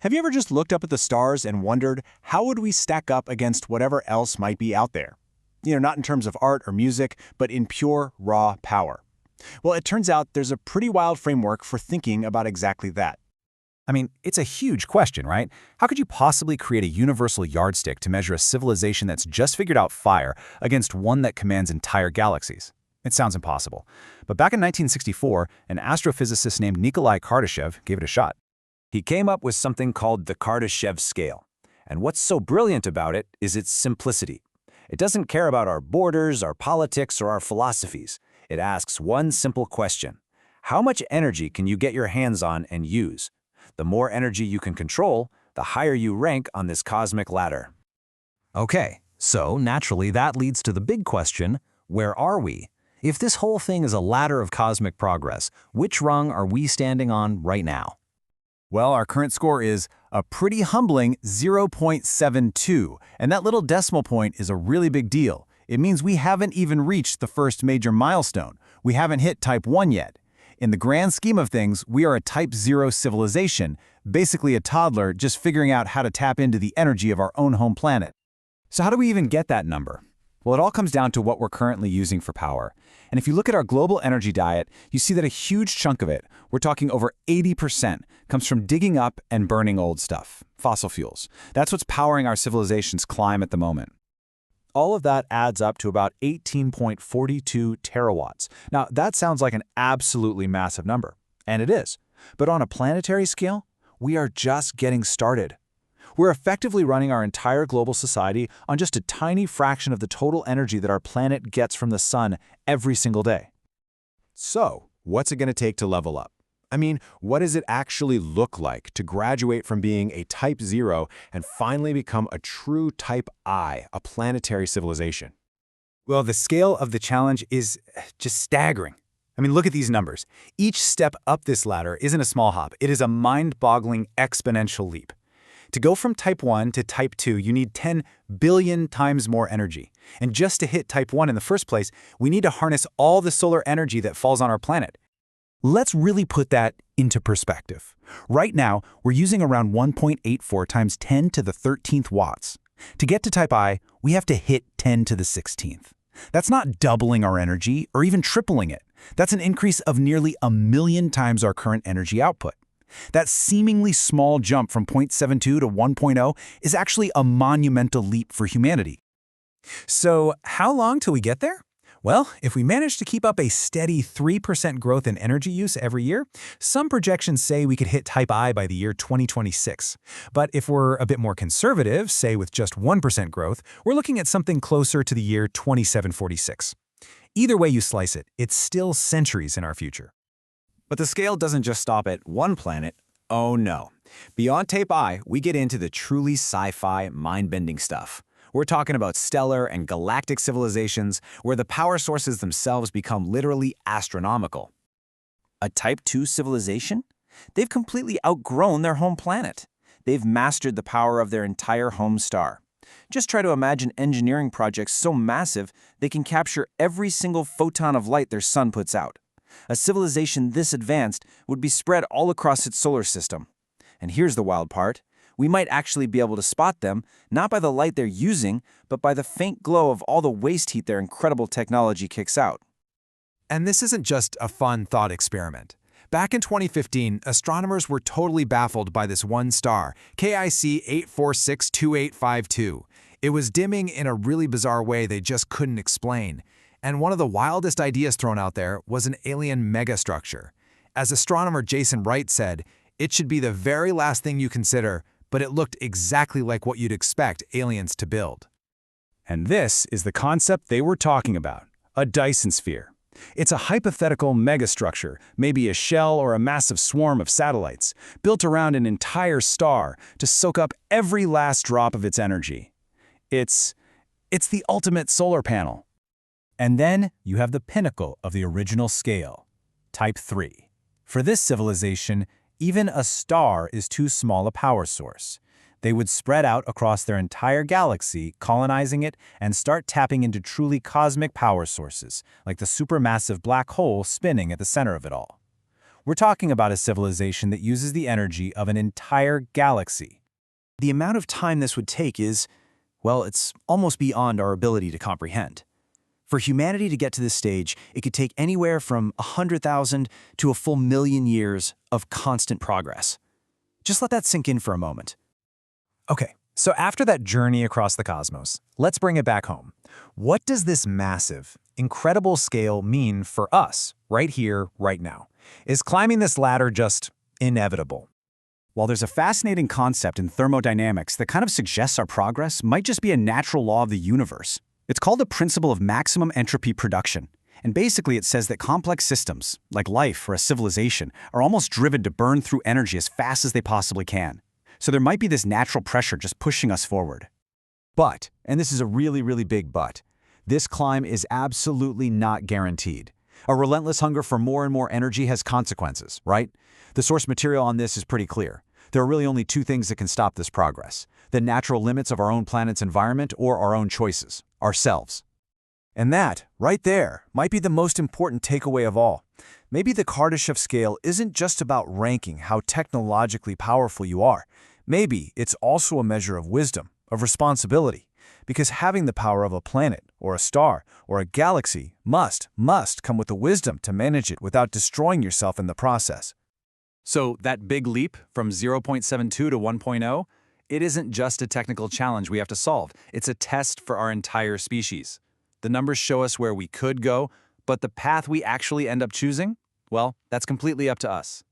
Have you ever just looked up at the stars and wondered how would we stack up against whatever else might be out there? Not in terms of art or music, but in pure, raw power. Well, it turns out there's a pretty wild framework for thinking about exactly that. I mean, it's a huge question, right? How could you possibly create a universal yardstick to measure a civilization that's just figured out fire against one that commands entire galaxies? It sounds impossible. But back in 1964, an astrophysicist named Nikolai Kardashev gave it a shot. He came up with something called the Kardashev Scale. And what's so brilliant about it is its simplicity. It doesn't care about our borders, our politics, or our philosophies. It asks one simple question. How much energy can you get your hands on and use? The more energy you can control, the higher you rank on this cosmic ladder. Okay, so naturally that leads to the big question, where are we? If this whole thing is a ladder of cosmic progress, which rung are we standing on right now? Well, our current score is a pretty humbling 0.72, and that little decimal point is a really big deal. It means we haven't even reached the first major milestone. We haven't hit Type 1 yet. In the grand scheme of things, we are a Type 0 civilization, basically a toddler just figuring out how to tap into the energy of our own home planet. So how do we even get that number? Well, it all comes down to what we're currently using for power. And if you look at our global energy diet, you see that a huge chunk of it, we're talking over 80%, comes from digging up and burning old stuff, fossil fuels. That's what's powering our civilization's climb at the moment. All of that adds up to about 18.42 terawatts. Now, that sounds like an absolutely massive number, and it is. But on a planetary scale, we are just getting started. We're effectively running our entire global society on just a tiny fraction of the total energy that our planet gets from the sun every single day. So, what's it going to take to level up? I mean, what does it actually look like to graduate from being a Type 0 and finally become a true Type I, a planetary civilization? Well, the scale of the challenge is just staggering. I mean, look at these numbers. Each step up this ladder isn't a small hop. It is a mind-boggling exponential leap. To go from Type 1 to Type 2, you need 10 billion times more energy. And just to hit Type 1 in the first place, we need to harness all the solar energy that falls on our planet. Let's really put that into perspective. Right now, we're using around 1.84 times 10 to the 13th watts. To get to Type I, we have to hit 10 to the 16th. That's not doubling our energy or even tripling it. That's an increase of nearly 1,000,000 times our current energy output. That seemingly small jump from 0.72 to 1.0 is actually a monumental leap for humanity. So how long till we get there? Well, if we manage to keep up a steady 3% growth in energy use every year, some projections say we could hit Type I by the year 2026. But if we're a bit more conservative, say with just 1% growth, we're looking at something closer to the year 2746. Either way you slice it, it's still centuries in our future. But the scale doesn't just stop at one planet. Oh no. Beyond Type I, we get into the truly sci-fi, mind-bending stuff. We're talking about stellar and galactic civilizations where the power sources themselves become literally astronomical. A Type 2 civilization? They've completely outgrown their home planet. They've mastered the power of their entire home star. Just try to imagine engineering projects so massive they can capture every single photon of light their sun puts out. A civilization this advanced would be spread all across its solar system. And here's the wild part. We might actually be able to spot them, not by the light they're using, but by the faint glow of all the waste heat their incredible technology kicks out. And this isn't just a fun thought experiment. Back in 2015, astronomers were totally baffled by this one star, KIC 8462852. It was dimming in a really bizarre way they just couldn't explain. And one of the wildest ideas thrown out there was an alien megastructure. As astronomer Jason Wright said, it should be the very last thing you consider, but it looked exactly like what you'd expect aliens to build. And this is the concept they were talking about, a Dyson Sphere. It's a hypothetical megastructure, maybe a shell or a massive swarm of satellites, built around an entire star to soak up every last drop of its energy. It's the ultimate solar panel. And then you have the pinnacle of the original scale, Type 3. For this civilization, even a star is too small a power source. They would spread out across their entire galaxy, colonizing it, and start tapping into truly cosmic power sources, like the supermassive black hole spinning at the center of it all. We're talking about a civilization that uses the energy of an entire galaxy. The amount of time this would take is, well, it's almost beyond our ability to comprehend. For humanity to get to this stage, it could take anywhere from 100,000 to a full million years of constant progress. Just let that sink in for a moment. Okay, so after that journey across the cosmos, let's bring it back home. What does this massive, incredible scale mean for us, right here, right now? Is climbing this ladder just inevitable? While there's a fascinating concept in thermodynamics that kind of suggests our progress might just be a natural law of the universe. It's called the principle of maximum entropy production. And basically it says that complex systems, like life or a civilization, are almost driven to burn through energy as fast as they possibly can. So there might be this natural pressure just pushing us forward. But, and this is a really, really big but, this climb is absolutely not guaranteed. A relentless hunger for more and more energy has consequences, right? The source material on this is pretty clear. There are really only two things that can stop this progress: the natural limits of our own planet's environment or our own choices, ourselves. And that, right there, might be the most important takeaway of all. Maybe the Kardashev scale isn't just about ranking how technologically powerful you are. Maybe it's also a measure of wisdom, of responsibility. Because having the power of a planet, or a star, or a galaxy must come with the wisdom to manage it without destroying yourself in the process. So that big leap from 0.72 to 1.0, it isn't just a technical challenge we have to solve. It's a test for our entire species. The numbers show us where we could go, but the path we actually end up choosing, well, that's completely up to us.